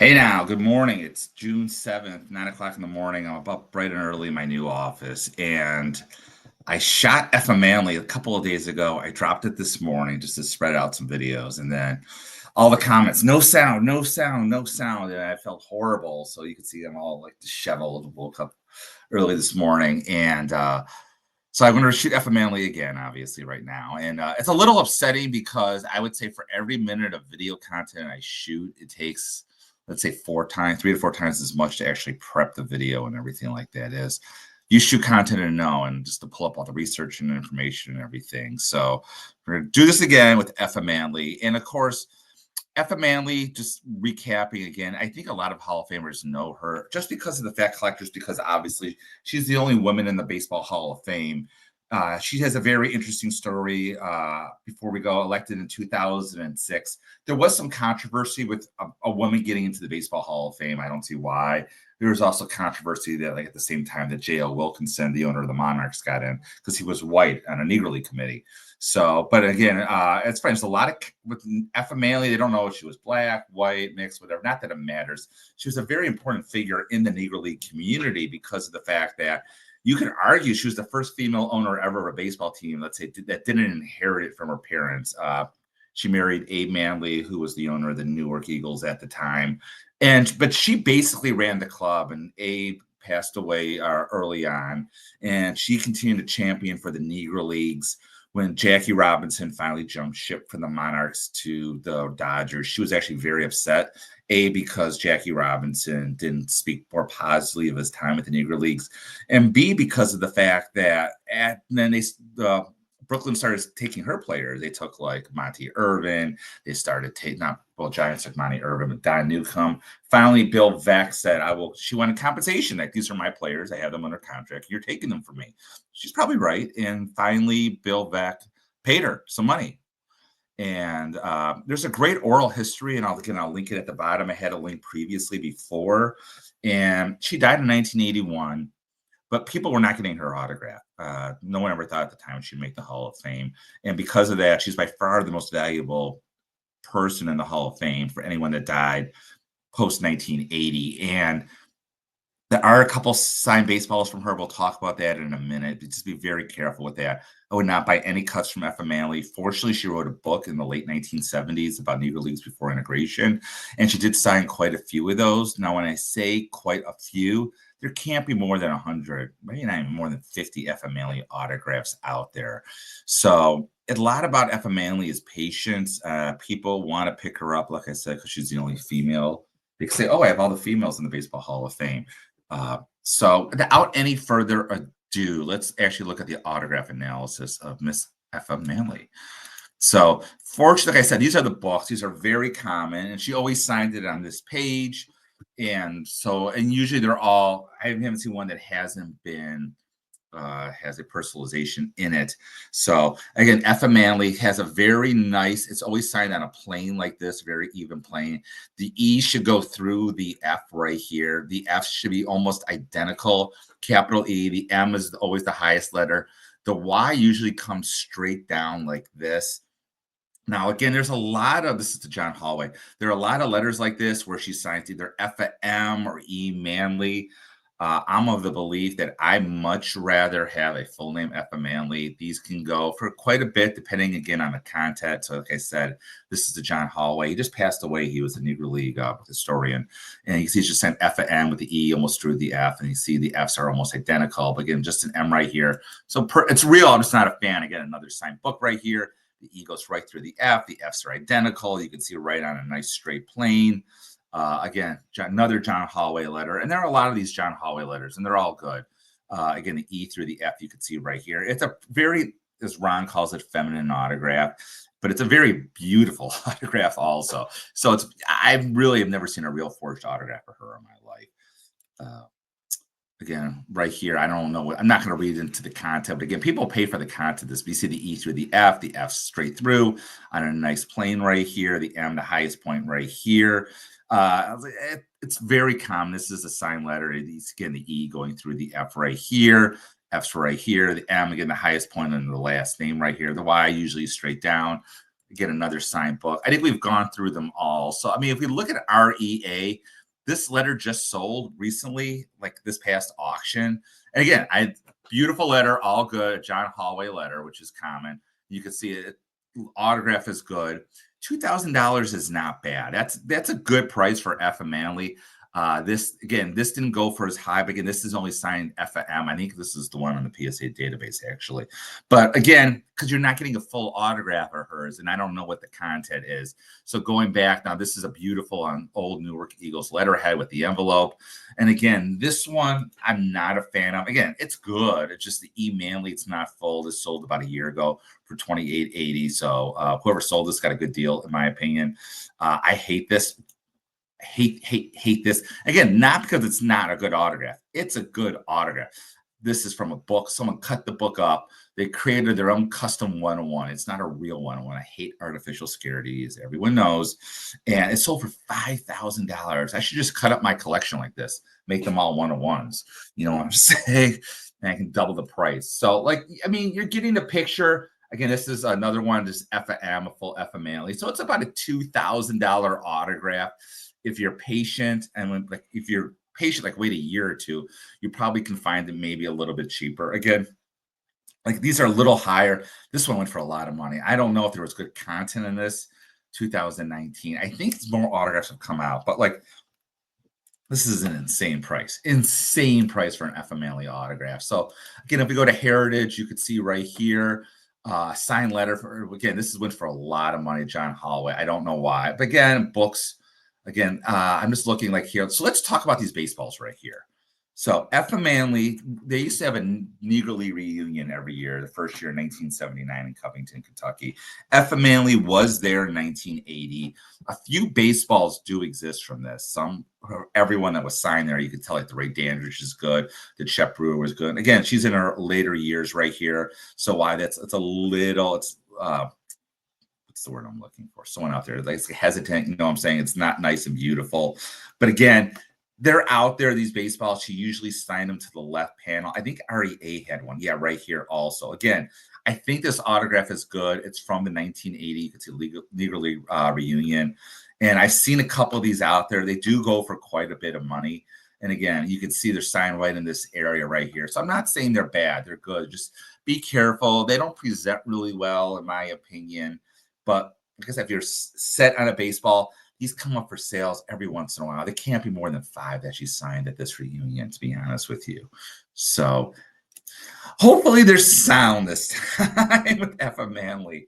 Hey now, good morning. It's June 7th, 9 o'clock in the morning. I'm up bright and early in my new office, and I shot Effa Manley a couple of days ago. I dropped it this morning just to spread out some videos, and then all the comments, no sound, no sound, no sound. And I felt horrible. So you can see I'm all like disheveled, woke up early this morning. So I'm going to shoot Effa Manley again, obviously, right now. And it's a little upsetting because I would say for every minute of video content I shoot, it takes, let's say, 3 to 4 times as much to actually prep the video and everything like that is. You shoot content and know, and just to pull up all the research and information and everything. So we're going to do this again with Effa Manley. And of course, Effa Manley, just recapping again, I think a lot of Hall of Famers know her just because of the fact collectors, because obviously she's the only woman in the Baseball Hall of Fame. She has a very interesting story. Before we go, elected in 2006, there was some controversy with a woman getting into the Baseball Hall of Fame. I don't see why. There was also controversy that, like, at the same time that J.L. Wilkinson, the owner of the Monarchs, got in because he was white on a Negro League committee. So, but again, it's fine. There's a lot of with Effa Manley. They don't know if she was black, white, mixed, whatever. Not that it matters. She was a very important figure in the Negro League community because of the fact that you can argue she was the first female owner ever of a baseball team, let's say, that didn't inherit it from her parents. She married Abe Manley, who was the owner of the Newark Eagles at the time. But she basically ran the club, and Abe passed away early on, and she continued to champion for the Negro Leagues. When Jackie Robinson finally jumped ship from the Monarchs to the Dodgers, she was actually very upset. A, because Jackie Robinson didn't speak more positively of his time at the Negro Leagues, and B, because of the fact that Brooklyn started taking her players. They took like Monty Irvin. They started taking Giants took Monty Irvin, but Don Newcomb. Finally, Bill Veeck said, she wanted compensation. Like, these are my players. I have them under contract. You're taking them from me. She's probably right. And finally, Bill Veeck paid her some money. And there's a great oral history, and I'll link it at the bottom. I had a link previously before. And she died in 1981. But people were not getting her autograph. No one ever thought at the time she'd make the Hall of Fame. And because of that, she's by far the most valuable person in the Hall of Fame for anyone that died post 1980. And there are a couple signed baseballs from her. We'll talk about that in a minute. Just be very careful with that. I would not buy any cuts from Effa Manley. Fortunately, she wrote a book in the late 1970s about Negro Leagues before integration, and she did sign quite a few of those. Now, when I say quite a few, there can't be more than 100, maybe not even more than 50 Effa Manley autographs out there. So a lot about Effa Manley is patience. People want to pick her up, like I said, because she's the only female. They can say, oh, I have all the females in the Baseball Hall of Fame. So without any further ado, let's actually look at the autograph analysis of Miss Effa Manley. So fortunately, like I said, these are the books. These are very common, and she always signed it on this page. And usually they're all, I haven't seen one that hasn't been, has a personalization in it. So again, Effa Manley has a very nice, it's always signed on a plane like this, very even plane. The E should go through the F right here. The F should be almost identical. Capital E, the M is always the highest letter. The Y usually comes straight down like this. Now, again, there's a lot of, this is to John Holloway. There are a lot of letters like this where she signs either Effa M or E Manley. I'm of the belief that I much rather have a full name Effa Manley. These can go for quite a bit, depending again on the content. So, like I said, this is to John Holloway. He just passed away. He was a Negro League historian, and you can see he's just sent Effa M with the E almost through the F, and you see the Fs are almost identical. But again, just an M right here. So it's real. I'm just not a fan. Again, another signed book right here. The E goes right through the F. The Fs are identical. You can see right on a nice straight plane. Again, another John Holloway letter. And there are a lot of these John Holloway letters, and they're all good. Again, the E through the F you can see right here. It's a very, as Ron calls it, feminine autograph, but it's a very beautiful autograph also. So I really have never seen a real forged autograph of her in my life. Again, right here, I don't know. I'm not going to read into the content, but again, people pay for the content. This, you see the E through the F straight through on a nice plane right here. The M, the highest point right here. It's very common. This is a sign letter. It's, again, the E going through the F right here. F's right here. The M, again, the highest point on the last name right here. The Y usually straight down. Again, another signed book. I think we've gone through them all. So, I mean, if we look at REA, this letter just sold recently, like this past auction. And again, beautiful letter, all good. John Holloway letter, which is common. You can see it. Autograph is good. $2,000 is not bad. That's a good price for Effa Manley. This didn't go for as high, but again, this is only signed Effa M. I think this is the one on the PSA database, actually. But again, because you're not getting a full autograph of hers, and I don't know what the content is. So going back now, this is a beautiful old Newark Eagles letterhead with the envelope. And again, this one I'm not a fan of. Again, it's good. It's just the E Manley. It's not full. This sold about a year ago for $28.80. So whoever sold this got a good deal, in my opinion. I hate this. Hate this. Again, not because it's not a good autograph. It's a good autograph. This is from a book. Someone cut the book up. They created their own custom 101. It's not a real 101. I hate artificial scarcity, as everyone knows. And it sold for $5,000. I should just cut up my collection like this, make them all 101s. You know what I'm saying? And I can double the price. So, like, I mean, you're getting the picture. Again, this is another one, just Effa M, a full Effa Manley. So it's about a $2,000 autograph. If you're patient, and if you're patient, like wait a year or two, you probably can find them maybe a little bit cheaper. Again, like these are a little higher. This one went for a lot of money. I don't know if there was good content in this. 2019. I think more autographs have come out, but like this is an insane price for an Effa Manley autograph. So again, if we go to Heritage, you could see right here. Signed letter for, again, this went for a lot of money, John Holloway. I don't know why, but again, books. Again, I'm just looking like here. So let's talk about these baseballs right here. So Effa Manley, they used to have a Negro League reunion every year, the first year in 1979 in Covington, Kentucky. Effa Manley was there in 1980. A few baseballs do exist from this. Everyone that was signed there, you could tell like the Ray Dandridge is good. The Chet Brewer was good. Again, she's in her later years right here. So why it's a little, what's the word I'm looking for? Someone out there like hesitant, you know what I'm saying? It's not nice and beautiful. But again, they're out there, these baseballs. She usually signed them to the left panel. I think REA had one. Yeah, right here also. Again, I think this autograph is good. It's from the 1980. You can see Negro League reunion. And I've seen a couple of these out there. They do go for quite a bit of money. And again, you can see they're signed right in this area right here. So I'm not saying they're bad. They're good. Just be careful. They don't present really well, in my opinion. But like I said, if you're set on a baseball, these come up for sales every once in a while. They can't be more than 5 that she signed at this reunion, to be honest with you. So hopefully there's sound this time with Effa Manley.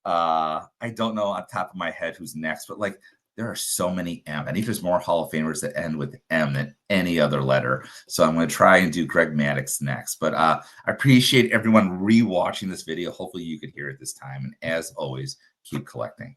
I don't know on top of my head who's next, but like there are so many M. I think there's more Hall of Famers that end with M than any other letter. So I'm going to try and do Greg Maddux next. But I appreciate everyone rewatching this video. Hopefully you could hear it this time. And as always, keep collecting.